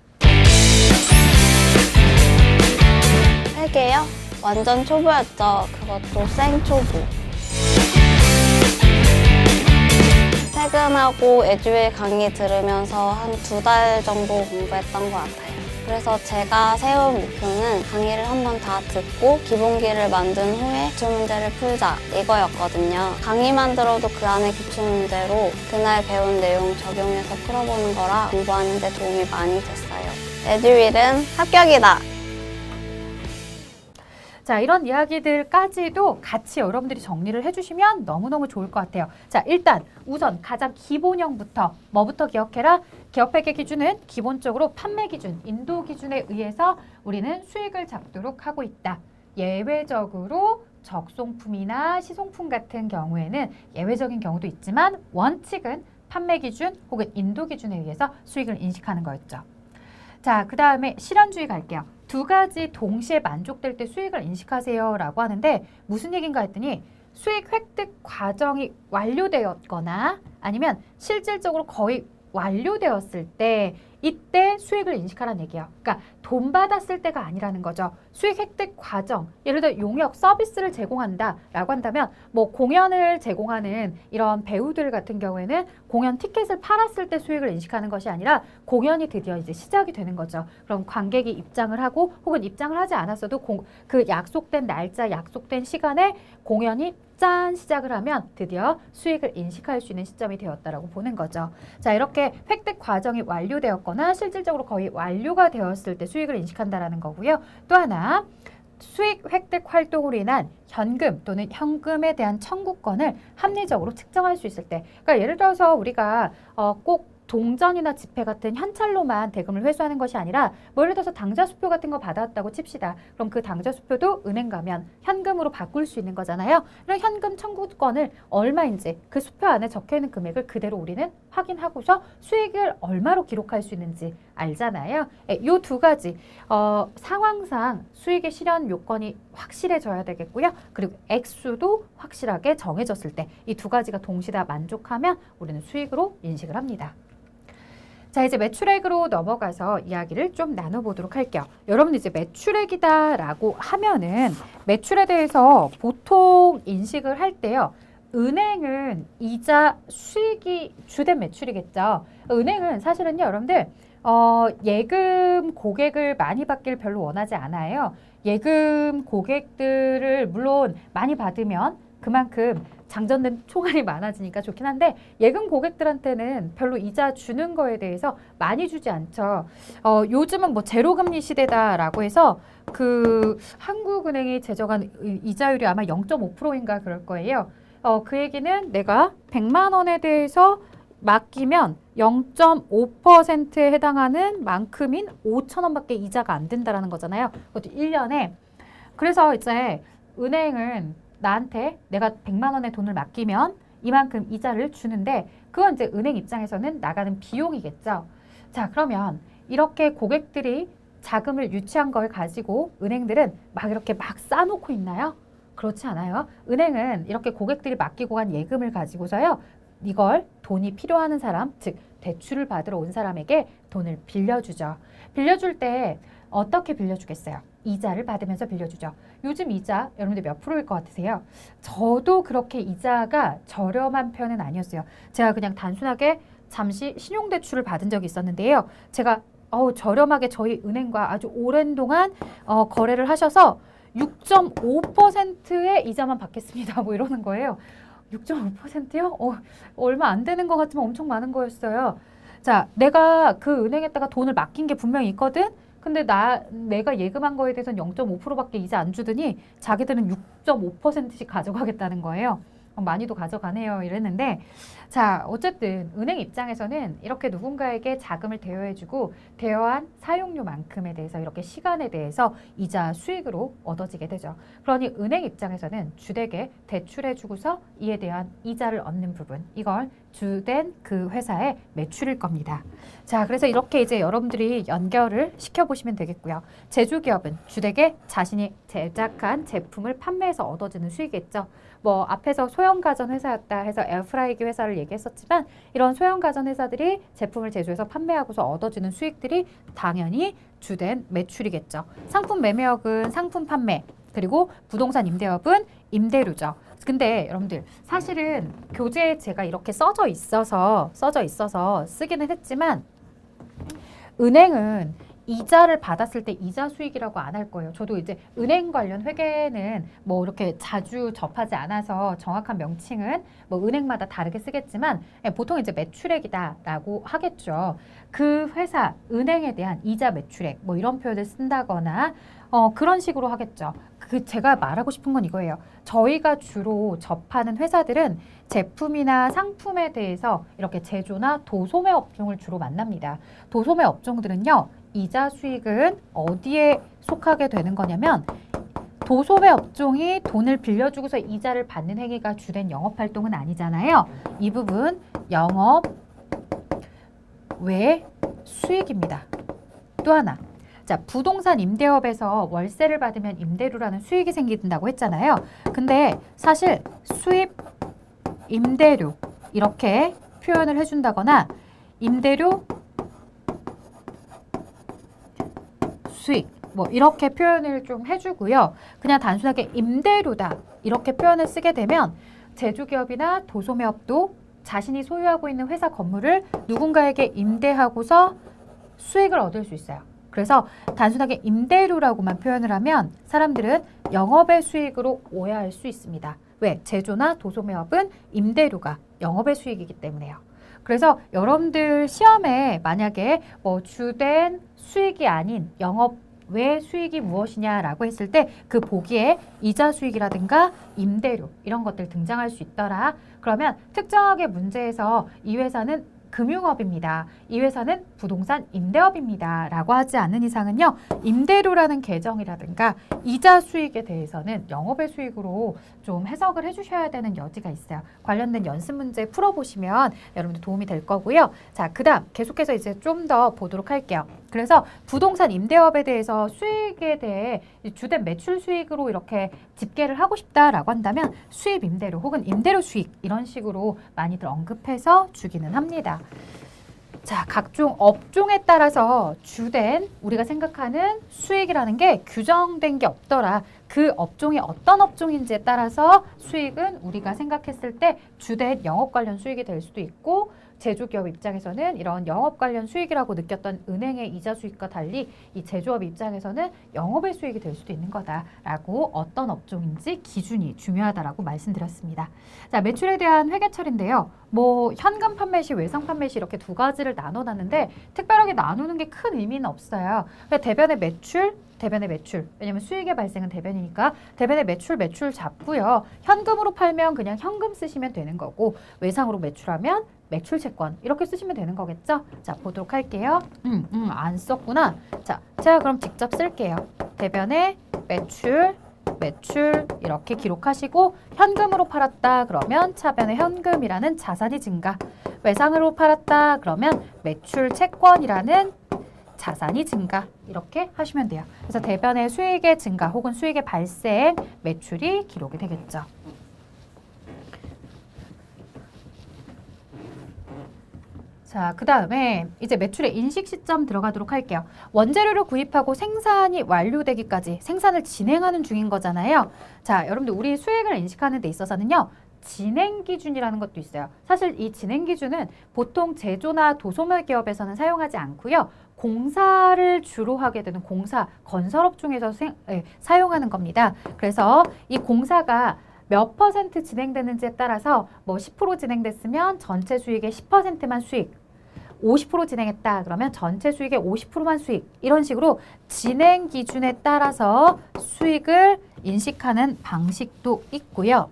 3개요? 완전 초보였죠. 그것도 생초보. 퇴근하고 에듀윌 강의 들으면서 한 2달 정도 공부했던 것 같아요. 그래서 제가 세운 목표는 강의를 한번 다 듣고 기본기를 만든 후에 기출문제를 풀자 이거였거든요. 강의만 들어도 그 안에 기출문제로 그날 배운 내용 적용해서 풀어보는 거라 공부하는 데 도움이 많이 됐어요. 에듀윌은 합격이다! 자, 이런 이야기들까지도 같이 여러분들이 정리를 해주시면 너무너무 좋을 것 같아요. 자, 일단 우선 가장 기본형부터 뭐부터 기억해라? 기업회계 기준은 기본적으로 판매 기준, 인도 기준에 의해서 우리는 수익을 잡도록 하고 있다. 예외적으로 적송품이나 시송품 같은 경우에는 예외적인 경우도 있지만 원칙은 판매 기준 혹은 인도 기준에 의해서 수익을 인식하는 거였죠. 자, 그 다음에 실현주의 갈게요. 2가지 동시에 만족될 때 수익을 인식하세요 라고 하는데 무슨 얘기인가 했더니 수익 획득 과정이 완료되었거나 아니면 실질적으로 거의 완료되었을 때 이때 수익을 인식하라는 얘기예요. 그러니까 돈 받았을 때가 아니라는 거죠. 수익 획득 과정, 예를 들어 용역 서비스를 제공한다라고 한다면 뭐 공연을 제공하는 이런 배우들 같은 경우에는 공연 티켓을 팔았을 때 수익을 인식하는 것이 아니라 공연이 드디어 이제 시작이 되는 거죠. 그럼 관객이 입장을 하고 혹은 입장을 하지 않았어도 그 약속된 날짜, 약속된 시간에 공연이 짠 시작을 하면 드디어 수익을 인식할 수 있는 시점이 되었다라고 보는 거죠. 자, 이렇게 획득 과정이 완료되었거나 실질적으로 거의 완료가 되었을 때 수익을 인식한다라는 거고요. 또 하나, 수익 획득 활동으로 인한 현금 또는 현금에 대한 청구권을 합리적으로 측정할 수 있을 때, 그러니까 예를 들어서 우리가 꼭 동전이나 지폐 같은 현찰로만 대금을 회수하는 것이 아니라 뭐 예를 들어서 당좌수표 같은 거 받았다고 칩시다. 그럼 그 당좌수표도 은행 가면 현금으로 바꿀 수 있는 거잖아요. 이런 현금 청구권을 얼마인지 그 수표 안에 적혀있는 금액을 그대로 우리는 확인하고서 수익을 얼마로 기록할 수 있는지 알잖아요. 이 두 가지 상황상 수익의 실현 요건이 확실해져야 되겠고요. 그리고 액수도 확실하게 정해졌을 때 이 두 가지가 동시에 다 만족하면 우리는 수익으로 인식을 합니다. 자, 이제 매출액으로 넘어가서 이야기를 좀 나눠보도록 할게요. 여러분 이제 매출액이다라고 하면은 매출에 대해서 보통 인식을 할 때요. 은행은 이자 수익이 주된 매출이겠죠. 은행은 사실은요, 여러분들 예금 고객을 많이 받길 별로 원하지 않아요. 예금 고객들을 물론 많이 받으면 그만큼 장전된 총알이 많아지니까 좋긴 한데 예금 고객들한테는 별로 이자 주는 거에 대해서 많이 주지 않죠. 요즘은 뭐 제로금리 시대다라고 해서 그 한국은행이 제정한 이자율이 아마 0.5%인가 그럴 거예요. 그 얘기는 내가 100만 원에 대해서 맡기면 0.5%에 해당하는 만큼인 5천 원밖에 이자가 안 된다라는 거잖아요. 그것도 1년에. 그래서 이제 은행은 나한테 내가 100만 원의 돈을 맡기면 이만큼 이자를 주는데 그건 이제 은행 입장에서는 나가는 비용이겠죠. 자, 그러면 이렇게 고객들이 자금을 유치한 걸 가지고 은행들은 막 이렇게 막 싸놓고 있나요? 그렇지 않아요. 은행은 이렇게 고객들이 맡기고 간 예금을 가지고서요. 이걸 돈이 필요한 사람, 즉 대출을 받으러 온 사람에게 돈을 빌려주죠. 빌려줄 때 어떻게 빌려주겠어요? 이자를 받으면서 빌려주죠. 요즘 이자 여러분들 몇 프로일 것 같으세요? 저도 그렇게 이자가 저렴한 편은 아니었어요. 제가 그냥 단순하게 잠시 신용대출을 받은 적이 있었는데요. 제가 저렴하게 저희 은행과 아주 오랜 동안 거래를 하셔서 6.5%의 이자만 받겠습니다. 뭐 이러는 거예요. 6.5%요? 얼마 안 되는 것 같지만 엄청 많은 거였어요. 자, 내가 그 은행에다가 돈을 맡긴 게 분명히 있거든? 근데 내가 예금한 거에 대해서는 0.5%밖에 이자 안 주더니 자기들은 6.5%씩 가져가겠다는 거예요. 많이도 가져가네요. 이랬는데 자, 어쨌든 은행 입장에서는 이렇게 누군가에게 자금을 대여해주고 대여한 사용료만큼에 대해서 이렇게 시간에 대해서 이자 수익으로 얻어지게 되죠. 그러니 은행 입장에서는 주택에 대출해주고서 이에 대한 이자를 얻는 부분, 이걸 주된 그 회사의 매출일 겁니다. 자, 그래서 이렇게 이제 여러분들이 연결을 시켜보시면 되겠고요. 제조기업은 주택에 자신이 제작한 제품을 판매해서 얻어지는 수익이겠죠. 뭐 앞에서 소형가전 회사였다 해서 에어프라이기 회사를 얘기했었지만 이런 소형가전 회사들이 제품을 제조해서 판매하고서 얻어지는 수익들이 당연히 주된 매출이겠죠. 상품 매매업은 상품 판매, 그리고 부동산 임대업은 임대료죠. 근데 여러분들 사실은 교재에 제가 이렇게 써져 있어서 쓰기는 했지만 은행은 이자를 받았을 때 이자 수익이라고 안 할 거예요. 저도 이제 은행 관련 회계는 뭐 이렇게 자주 접하지 않아서 정확한 명칭은 뭐 은행마다 다르게 쓰겠지만 보통 이제 매출액이다라고 하겠죠. 그 회사, 은행에 대한 이자 매출액 뭐 이런 표현을 쓴다거나 그런 식으로 하겠죠. 제가 말하고 싶은 건 이거예요. 저희가 주로 접하는 회사들은 제품이나 상품에 대해서 이렇게 제조나 도소매 업종을 주로 만납니다. 도소매 업종들은요. 이자 수익은 어디에 속하게 되는 거냐면 도소매 업종이 돈을 빌려주고서 이자를 받는 행위가 주된 영업활동은 아니잖아요. 이 부분 영업 외 수익입니다. 또 하나. 자, 부동산 임대업에서 월세를 받으면 임대료라는 수익이 생긴다고 했잖아요. 근데 사실 수입, 임대료 이렇게 표현을 해준다거나 임대료, 수익 뭐 이렇게 표현을 좀 해주고요. 그냥 단순하게 임대료다 이렇게 표현을 쓰게 되면 제조기업이나 도소매업도 자신이 소유하고 있는 회사 건물을 누군가에게 임대하고서 수익을 얻을 수 있어요. 그래서 단순하게 임대료라고만 표현을 하면 사람들은 영업의 수익으로 오해할 수 있습니다. 왜? 제조나 도소매업은 임대료가 영업의 수익이기 때문에요. 그래서 여러분들 시험에 만약에 뭐 주된 수익이 아닌 영업 왜 수익이 무엇이냐라고 했을 때 그 보기에 이자 수익이라든가 임대료 이런 것들 등장할 수 있더라. 그러면 특정하게 문제에서 이 회사는 금융업입니다. 이 회사는 부동산 임대업입니다. 라고 하지 않는 이상은요. 임대료라는 계정이라든가 이자 수익에 대해서는 영업의 수익으로 좀 해석을 해주셔야 되는 여지가 있어요. 관련된 연습 문제 풀어보시면 여러분들 도움이 될 거고요. 자, 그 다음 계속해서 이제 좀 더 보도록 할게요. 그래서 부동산 임대업에 대해서 수익에 대해 주된 매출 수익으로 이렇게 집계를 하고 싶다라고 한다면 수입 임대료 혹은 임대료 수익 이런 식으로 많이들 언급해서 주기는 합니다. 자, 각종 업종에 따라서 주된 우리가 생각하는 수익이라는 게 규정된 게 없더라. 그 업종이 어떤 업종인지에 따라서 수익은 우리가 생각했을 때 주된 영업 관련 수익이 될 수도 있고 제조기업 입장에서는 이런 영업 관련 수익이라고 느꼈던 은행의 이자 수익과 달리 이 제조업 입장에서는 영업의 수익이 될 수도 있는 거다라고 어떤 업종인지 기준이 중요하다라고 말씀드렸습니다. 자, 매출에 대한 회계처리인데요. 뭐 현금 판매 시, 외상 판매 시 이렇게 두 가지를 나눠놨는데 특별하게 나누는 게 큰 의미는 없어요. 대변의 매출, 대변의 매출. 왜냐면 수익의 발생은 대변이니까 대변의 매출 잡고요. 현금으로 팔면 그냥 현금 쓰시면 되는 거고 외상으로 매출하면 매출 채권 이렇게 쓰시면 되는 거겠죠? 자, 보도록 할게요. 안 썼구나. 자, 제가 그럼 직접 쓸게요. 대변의 매출 이렇게 기록하시고 현금으로 팔았다 그러면 차변의 현금이라는 자산이 증가. 외상으로 팔았다 그러면 매출 채권이라는 자산이 증가 이렇게 하시면 돼요. 그래서 대변의 수익의 증가 혹은 수익의 발생, 매출이 기록이 되겠죠. 자, 그 다음에 이제 매출의 인식 시점 들어가도록 할게요. 원재료를 구입하고 생산이 완료되기까지 생산을 진행하는 중인 거잖아요. 자, 여러분들 우리 수익을 인식하는 데 있어서는요. 진행 기준이라는 것도 있어요. 사실 이 진행 기준은 보통 제조나 도소매 기업에서는 사용하지 않고요. 공사를 주로 하게 되는 공사, 건설업 중에서 사용하는 겁니다. 그래서 이 공사가 몇 퍼센트 진행되는지에 따라서 뭐 10% 진행됐으면 전체 수익의 10%만 수익, 50% 진행했다 그러면 전체 수익의 50%만 수익 이런 식으로 진행 기준에 따라서 수익을 인식하는 방식도 있고요.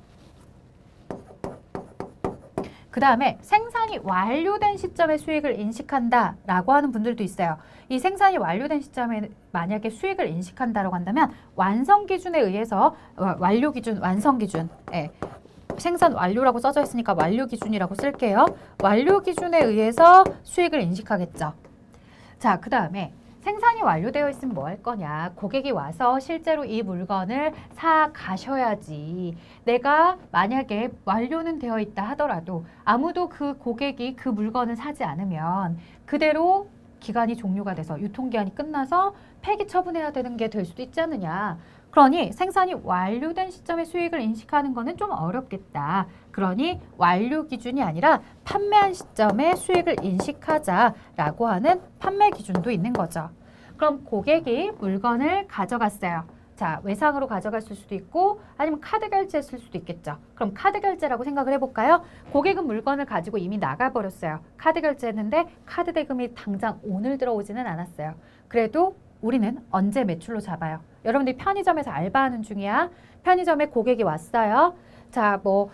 그 다음에 생산이 완료된 시점에 수익을 인식한다라고 하는 분들도 있어요. 이 생산이 완료된 시점에 만약에 수익을 인식한다라고 한다면 완성 기준에 의해서 완료 기준, 완성 기준 생산 완료라고 써져 있으니까 완료 기준이라고 쓸게요. 완료 기준에 의해서 수익을 인식하겠죠. 자, 그 다음에 생산이 완료되어 있으면 뭐 할 거냐. 고객이 와서 실제로 이 물건을 사 가셔야지. 내가 만약에 완료는 되어 있다 하더라도 아무도 그 고객이 그 물건을 사지 않으면 그대로 기간이 종료가 돼서 유통기한이 끝나서 폐기 처분해야 되는 게 될 수도 있지 않느냐. 그러니 생산이 완료된 시점에 수익을 인식하는 거는 좀 어렵겠다. 그러니 완료 기준이 아니라 판매한 시점에 수익을 인식하자라고 하는 판매 기준도 있는 거죠. 그럼 고객이 물건을 가져갔어요. 자, 외상으로 가져갔을 수도 있고 아니면 카드 결제했을 수도 있겠죠. 그럼 카드 결제라고 생각을 해볼까요? 고객은 물건을 가지고 이미 나가버렸어요. 카드 결제했는데 카드 대금이 당장 오늘 들어오지는 않았어요. 그래도 우리는 언제 매출로 잡아요? 여러분들이 편의점에서 알바하는 중이야. 편의점에 고객이 왔어요. 자, 뭐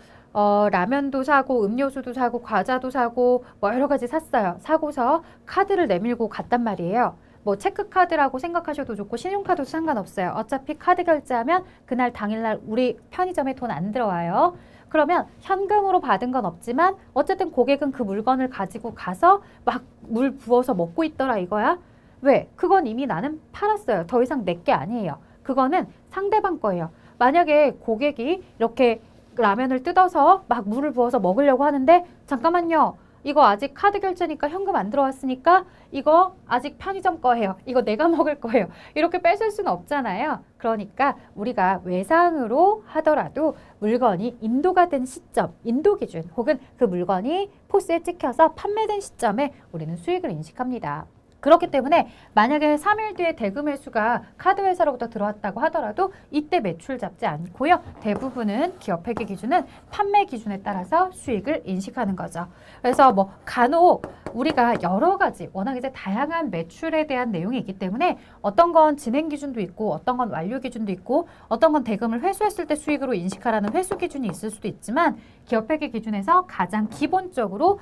라면도 사고 음료수도 사고 과자도 사고 뭐 여러 가지 샀어요. 사고서 카드를 내밀고 갔단 말이에요. 뭐 체크카드라고 생각하셔도 좋고 신용카드도 상관없어요. 어차피 카드 결제하면 그날 당일날 우리 편의점에 돈 안 들어와요. 그러면 현금으로 받은 건 없지만 어쨌든 고객은 그 물건을 가지고 가서 막 물 부어서 먹고 있더라 이거야. 왜? 그건 이미 나는 팔았어요. 더 이상 내 게 아니에요. 그거는 상대방 거예요. 만약에 고객이 이렇게 라면을 뜯어서 막 물을 부어서 먹으려고 하는데 잠깐만요. 이거 아직 카드 결제니까 현금 안 들어왔으니까 이거 아직 편의점 거예요. 이거 내가 먹을 거예요. 이렇게 뺏을 수는 없잖아요. 그러니까 우리가 외상으로 하더라도 물건이 인도가 된 시점, 인도 기준 혹은 그 물건이 포스에 찍혀서 판매된 시점에 우리는 수익을 인식합니다. 그렇기 때문에 만약에 3일 뒤에 대금 회수가 카드 회사로부터 들어왔다고 하더라도 이때 매출 잡지 않고요. 대부분은 기업 회계 기준은 판매 기준에 따라서 수익을 인식하는 거죠. 그래서 뭐 간혹 우리가 여러 가지 워낙 이제 다양한 매출에 대한 내용이 있기 때문에 어떤 건 진행 기준도 있고 어떤 건 완료 기준도 있고 어떤 건 대금을 회수했을 때 수익으로 인식하라는 회수 기준이 있을 수도 있지만 기업 회계 기준에서 가장 기본적으로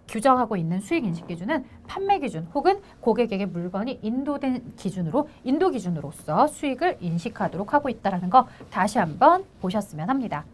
규정하고 있는 수익 인식 기준은 판매 기준 혹은 고객에게 물건이 인도된 기준으로 인도 기준으로서 수익을 인식하도록 하고 있다는 거 다시 한번 보셨으면 합니다.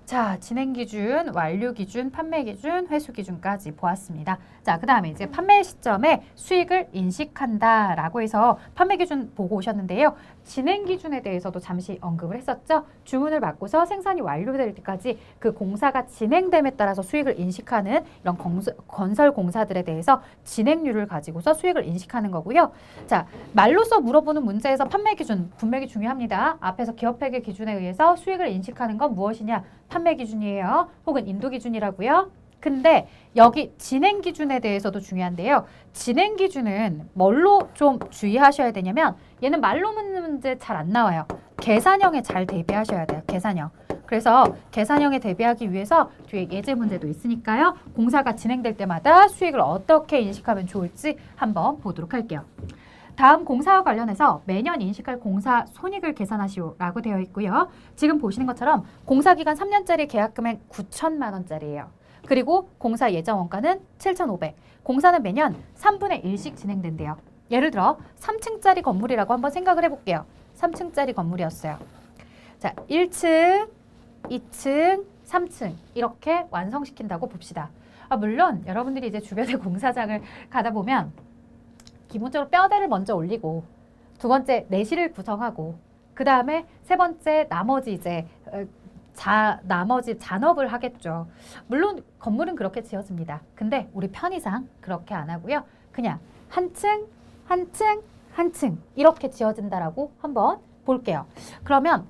자, 진행 기준, 완료 기준, 판매 기준, 회수 기준까지 보았습니다. 자, 그 다음에 이제 판매 시점에 수익을 인식한다라고 해서 판매 기준 보고 오셨는데요. 진행 기준에 대해서도 잠시 언급을 했었죠. 주문을 받고서 생산이 완료될 때까지 그 공사가 진행됨에 따라서 수익을 인식하는 이런 건설 공사들에 대해서 진행률을 가지고서 수익을 인식하는 거고요. 자, 말로써 물어보는 문제에서 판매 기준 분명히 중요합니다. 앞에서 기업 회계 기준에 의해서 수익을 인식하는 건 무엇이냐? 판매 기준이에요. 혹은 인도 기준이라고요. 근데 여기 진행 기준에 대해서도 중요한데요. 진행 기준은 뭘로 좀 주의하셔야 되냐면 얘는 말로 묻는 문제 잘 안 나와요. 계산형에 잘 대비하셔야 돼요. 계산형. 그래서 계산형에 대비하기 위해서 뒤에 예제 문제도 있으니까요. 공사가 진행될 때마다 수익을 어떻게 인식하면 좋을지 한번 보도록 할게요. 다음 공사와 관련해서 매년 인식할 공사 손익을 계산하시오라고 되어 있고요. 지금 보시는 것처럼 공사 기간 3년짜리 계약 금액 9천만 원짜리예요. 그리고 공사 예정 원가는 7,500. 공사는 매년 3분의 1씩 진행된대요. 예를 들어 3층짜리 건물이라고 한번 생각을 해볼게요. 3층짜리 건물이었어요. 자, 1층, 2층, 3층 이렇게 완성시킨다고 봅시다. 물론 여러분들이 이제 주변의 공사장을 가다 보면 기본적으로 뼈대를 먼저 올리고 두 번째 내실을 구성하고 그 다음에 세 번째 나머지 이제 나머지 잔업을 하겠죠. 물론 건물은 그렇게 지어집니다. 근데 우리 편의상 그렇게 안 하고요. 그냥 한 층, 한 층, 한 층 이렇게 지어진다라고 한번 볼게요. 그러면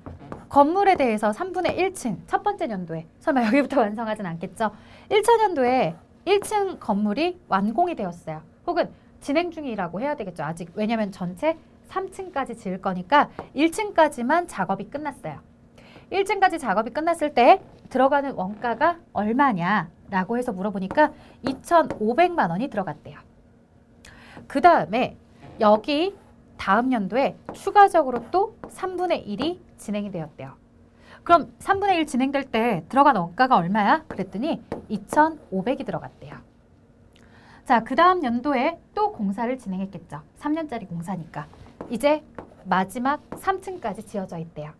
건물에 대해서 3분의 1층 첫 번째 연도에 설마 여기부터 완성하진 않겠죠. 1차 연도에 1층 건물이 완공이 되었어요. 혹은 진행 중이라고 해야 되겠죠. 아직 왜냐하면 전체 3층까지 지을 거니까 1층까지만 작업이 끝났어요. 1층까지 작업이 끝났을 때 들어가는 원가가 얼마냐라고 해서 물어보니까 2,500만 원이 들어갔대요. 그 다음에 여기 다음 연도에 추가적으로 또 3분의 1이 진행이 되었대요. 그럼 3분의 1 진행될 때 들어간 원가가 얼마야? 그랬더니 2,500이 들어갔대요. 자, 그 다음 연도에 또 공사를 진행했겠죠. 3년짜리 공사니까. 이제 마지막 3층까지 지어져 있대요.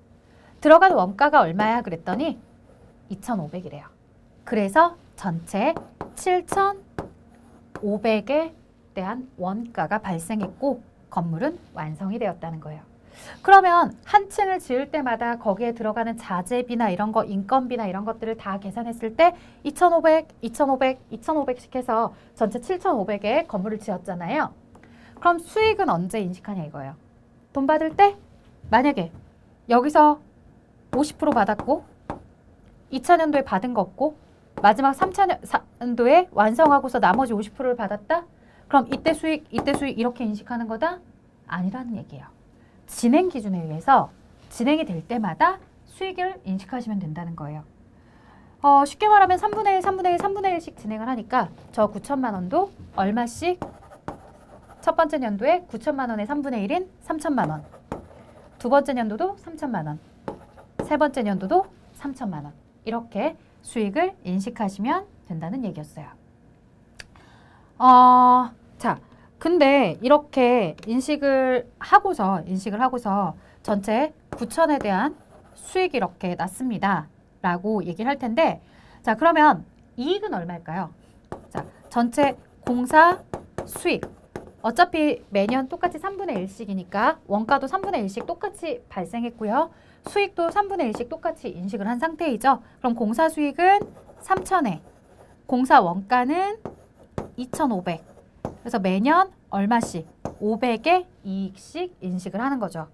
들어간 원가가 얼마야? 그랬더니 2,500이래요. 그래서 전체 7,500에 대한 원가가 발생했고 건물은 완성이 되었다는 거예요. 그러면 한 층을 지을 때마다 거기에 들어가는 자재비나 이런 거, 인건비나 이런 것들을 다 계산했을 때 2,500, 2,500, 2,500씩 해서 전체 7,500에 건물을 지었잖아요. 그럼 수익은 언제 인식하냐 이거예요. 돈 받을 때 만약에 여기서 50% 받았고 2차년도에 받은 거 없고 마지막 3차년도에 완성하고서 나머지 50%를 받았다? 그럼 이때 수익 이렇게 인식하는 거다? 아니라는 얘기예요. 진행 기준에 의해서 진행이 될 때마다 수익을 인식하시면 된다는 거예요. 쉽게 말하면 3분의 1, 3분의 1, 3분의 1씩 진행을 하니까 저 9천만 원도 얼마씩 첫 번째 연도에 9천만 원의 3분의 1인 3천만 원. 두 번째 연도도 3천만 원. 세 번째 연도도 3천만 원. 이렇게 수익을 인식하시면 된다는 얘기였어요. 자, 근데 이렇게 인식을 하고서 전체 9천에 대한 수익이 이렇게 났습니다. 라고 얘기를 할 텐데, 자, 그러면 이익은 얼마일까요? 자, 전체 공사 수익 어차피 매년 똑같이 3분의 1씩이니까 원가도 3분의 1씩 똑같이 발생했고요. 수익도 3분의 1씩 똑같이 인식을 한 상태이죠. 그럼 공사 수익은 3,000에 공사 원가는 2,500. 그래서 매년 얼마씩? 500의 이익씩 인식을 하는 거죠.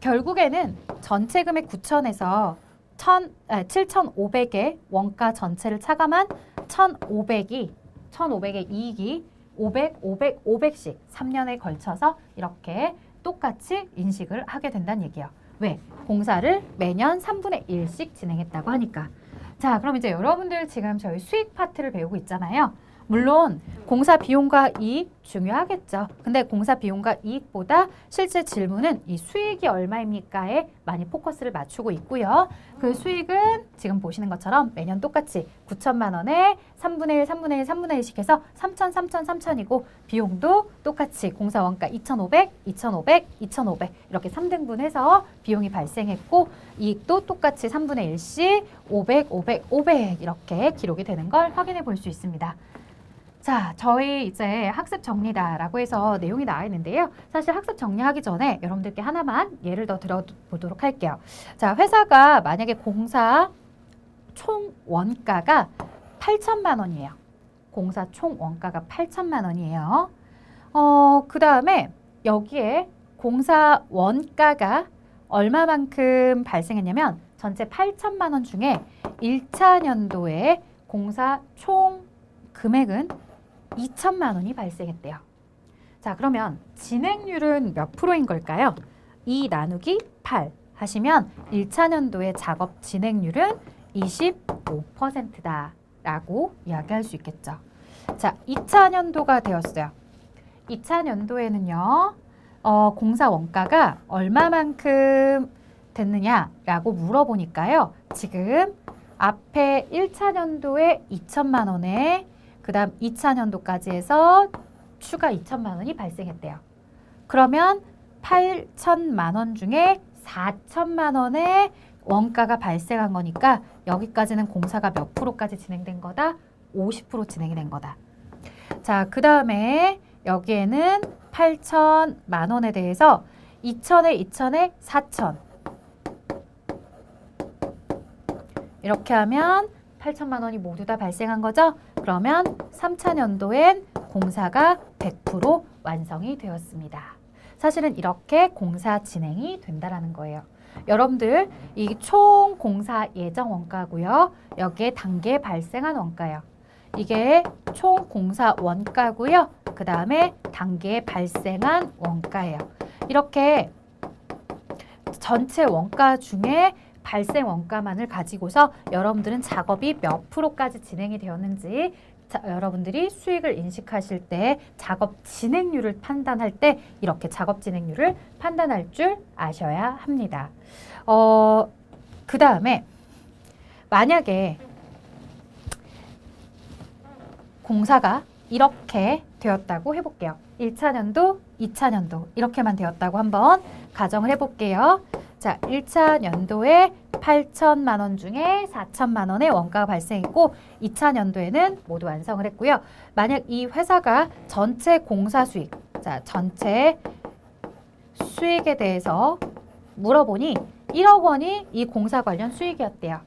결국에는 전체 금액 9,000에서 7,500의 원가 전체를 차감한 1,500의 이익이 500, 500, 500씩 3년에 걸쳐서 이렇게 똑같이 인식을 하게 된다는 얘기예요. 왜? 공사를 매년 3분의 1씩 진행했다고 하니까. 자, 그럼 이제 여러분들 지금 저희 수익 파트를 배우고 있잖아요. 물론 공사 비용과 이익 중요하겠죠. 근데 공사 비용과 이익보다 실제 질문은 이 수익이 얼마입니까에 많이 포커스를 맞추고 있고요. 그 수익은 지금 보시는 것처럼 매년 똑같이 9천만 원에 3분의 1, 3분의 1, 3분의 1씩 해서 3천, 3천, 3천이고 비용도 똑같이 공사 원가 2,500, 2,500, 2,500 이렇게 3등분해서 비용이 발생했고 이익도 똑같이 3분의 1씩 500, 500, 500 이렇게 기록이 되는 걸 확인해 볼 수 있습니다. 자, 저희 이제 학습 정리다라고 해서 내용이 나와 있는데요. 사실 학습 정리하기 전에 여러분들께 하나만 예를 더 들어보도록 할게요. 자, 회사가 만약에 공사 총 원가가 8천만 원이에요. 공사 총 원가가 8천만 원이에요. 그 다음에 여기에 공사 원가가 얼마만큼 발생했냐면 전체 8천만 원 중에 1차 년도에 공사 총 금액은 2천만 원이 발생했대요. 자, 그러면 진행률은 몇 프로인 걸까요? 2 나누기 8 하시면 1차 년도의 작업 진행률은 25%다 라고 이야기할 수 있겠죠. 자, 2차 년도가 되었어요. 2차 년도에는요. 공사 원가가 얼마만큼 됐느냐라고 물어보니까요. 지금 앞에 1차 년도에 2천만 원에 그 다음 2차 년도까지 해서 추가 2천만 원이 발생했대요. 그러면 8천만 원 중에 4천만 원의 원가가 발생한 거니까 여기까지는 공사가 몇 프로까지 진행된 거다? 50% 진행이 된 거다. 자, 그 다음에 여기에는 8천만 원에 대해서 2천에 2천에 4천 이렇게 하면 8천만 원이 모두 다 발생한 거죠? 그러면 3차 년도엔 공사가 100% 완성이 되었습니다. 사실은 이렇게 공사 진행이 된다라는 거예요. 여러분들 이 총 공사 예정 원가고요. 여기에 단계 발생한 원가예요. 이게 총 공사 원가고요. 그 다음에 단계에 발생한 원가예요. 이렇게 전체 원가 중에 발생 원가만을 가지고서 여러분들은 작업이 몇 프로까지 진행이 되었는지 여러분들이 수익을 인식하실 때 작업 진행률을 판단할 때 이렇게 작업 진행률을 판단할 줄 아셔야 합니다. 그 다음에 만약에 공사가 이렇게 되었다고 해볼게요. 1차 년도, 2차 년도 이렇게만 되었다고 한번 가정을 해볼게요. 자, 1차 연도에 8천만 원 중에 4천만 원의 원가가 발생했고 2차 연도에는 모두 완성을 했고요. 만약 이 회사가 전체 공사 수익, 자, 전체 수익에 대해서 물어보니 1억 원이 이 공사 관련 수익이었대요.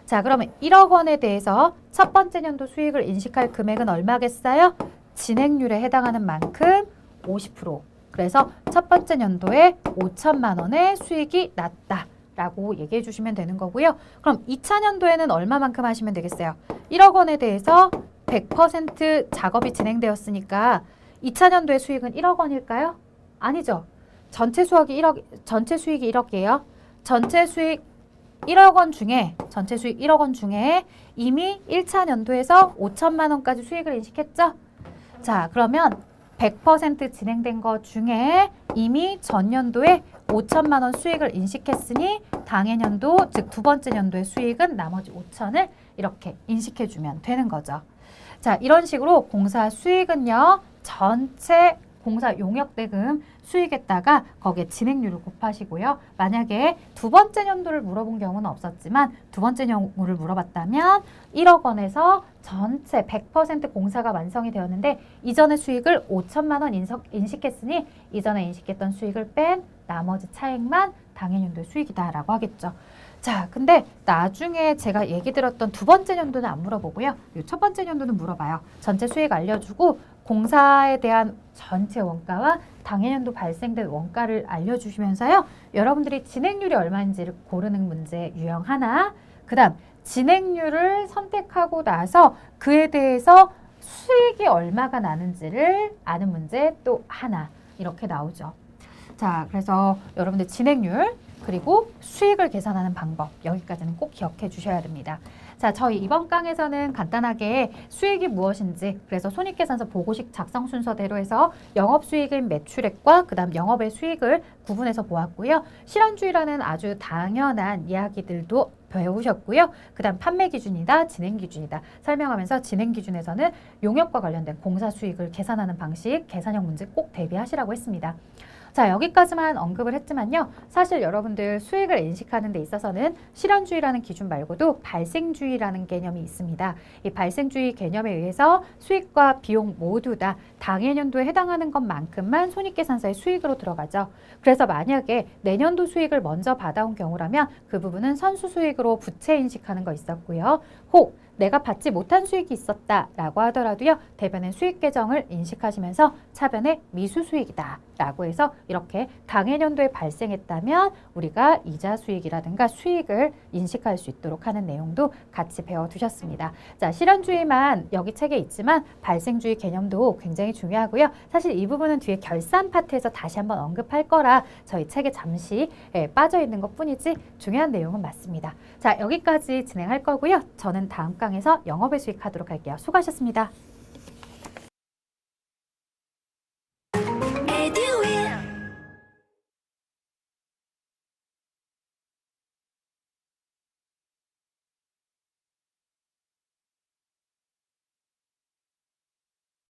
자, 그러면 1억 원에 대해서 첫 번째 년도 수익을 인식할 금액은 얼마겠어요? 진행률에 해당하는 만큼 50%. 그래서 첫 번째 년도에 5천만 원의 수익이 났다라고 얘기해 주시면 되는 거고요. 그럼 2차 년도에는 얼마만큼 하시면 되겠어요? 1억 원에 대해서 100% 작업이 진행되었으니까 2차 년도의 수익은 1억 원일까요? 아니죠. 전체 수익이 1억이에요. 전체 수익 1억 원 중에 전체 수익 1억 원 중에 이미 1차 년도에서 5천만 원까지 수익을 인식했죠? 자, 그러면 100% 진행된 것 중에 이미 전년도에 5천만 원 수익을 인식했으니 당해년도, 즉 두 번째 년도의 수익은 나머지 5천을 이렇게 인식해주면 되는 거죠. 자, 이런 식으로 공사 수익은요, 전체 공사 용역대금 수익에다가 거기에 진행률을 곱하시고요. 만약에 두 번째 연도를 물어본 경우는 없었지만 두 번째 연도를 물어봤다면 1억 원에서 전체 100% 공사가 완성이 되었는데 이전의 수익을 5천만 원 인식했으니 이전에 인식했던 수익을 뺀 나머지 차액만 당해연도의 수익이다라고 하겠죠. 자, 근데 나중에 제가 얘기 들었던 두 번째 연도는 안 물어보고요. 이 첫 번째 연도는 물어봐요. 전체 수익 알려주고 공사에 대한 전체 원가와 당해연도 발생된 원가를 알려주시면서요. 여러분들이 진행률이 얼마인지를 고르는 문제 유형 하나, 그 다음 진행률을 선택하고 나서 그에 대해서 수익이 얼마가 나는지를 아는 문제 또 하나 이렇게 나오죠. 자, 그래서 여러분들 진행률 그리고 수익을 계산하는 방법 여기까지는 꼭 기억해 주셔야 됩니다. 자, 저희 이번 강에서는 간단하게 수익이 무엇인지 그래서 손익계산서 보고식 작성 순서대로 해서 영업수익인 매출액과 그 다음 영업의 수익을 구분해서 보았고요. 실현주의라는 아주 당연한 이야기들도 배우셨고요. 그 다음 판매 기준이다, 진행 기준이다 설명하면서 진행 기준에서는 용역과 관련된 공사 수익을 계산하는 방식, 계산형 문제 꼭 대비하시라고 했습니다. 자, 여기까지만 언급을 했지만요. 사실 여러분들 수익을 인식하는 데 있어서는 실현주의라는 기준 말고도 발생주의라는 개념이 있습니다. 이 발생주의 개념에 의해서 수익과 비용 모두 다 당해년도에 해당하는 것만큼만 손익계산서의 수익으로 들어가죠. 그래서 만약에 내년도 수익을 먼저 받아온 경우라면 그 부분은 선수수익으로 부채 인식하는 거 있었고요. 혹 내가 받지 못한 수익이 있었다라고 하더라도요. 대변의 수익 계정을 인식하시면서 차변의 미수수익이다 라고 해서 이렇게 당해년도에 발생했다면 우리가 이자 수익이라든가 수익을 인식할 수 있도록 하는 내용도 같이 배워두셨습니다. 자, 실현주의만 여기 책에 있지만 발생주의 개념도 굉장히 중요하고요. 사실 이 부분은 뒤에 결산 파트에서 다시 한번 언급할 거라 저희 책에 잠시 빠져있는 것 뿐이지 중요한 내용은 맞습니다. 자, 여기까지 진행할 거고요. 저는 다음 강에서 영업의 수익 하도록 할게요. 수고하셨습니다.